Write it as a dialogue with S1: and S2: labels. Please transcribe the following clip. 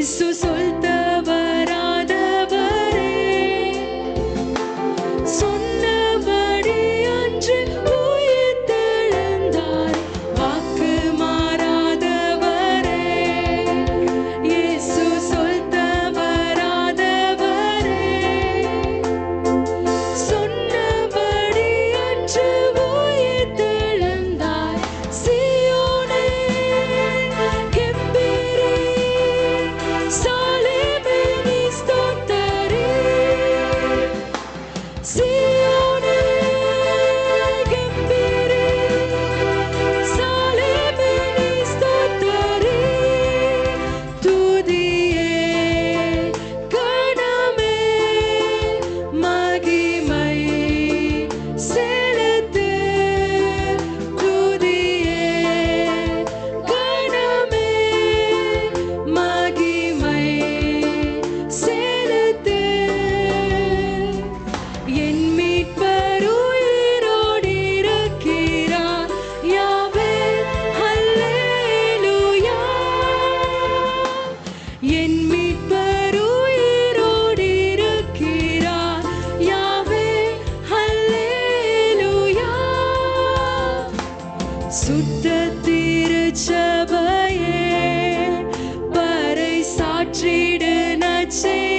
S1: இயேசு சொல் தவறாதவரே, சொன்னபடி அன்று உயிர்த்தெழுந்தார், வாக்கு மாறாதவரே. இயேசு சொல் தவறாதவரே, சொன்னபடி அன்று உயிர்த்தெழுந்தார். சீயோனே கெம்பீரி, சாலேமே நீ ஸ்தோத்தரி. சீயோனே கெம்பீரி, சாலேமே நீ ஸ்தோத்தரி. துதியே கனமே மகிமை செலுத்து. துதியே கனமே மகிமை செலுத்து. என் மீட்பர் உயிரோடு இருக்கிறார், யாவே அல்லேலூயா. என் மீட்பர் உயிரோடு இருக்கிறார், யாவே அல்லேலூயா. சுத்த திருச்சபையே பறை சாற்றிடு நற்செய்தியை.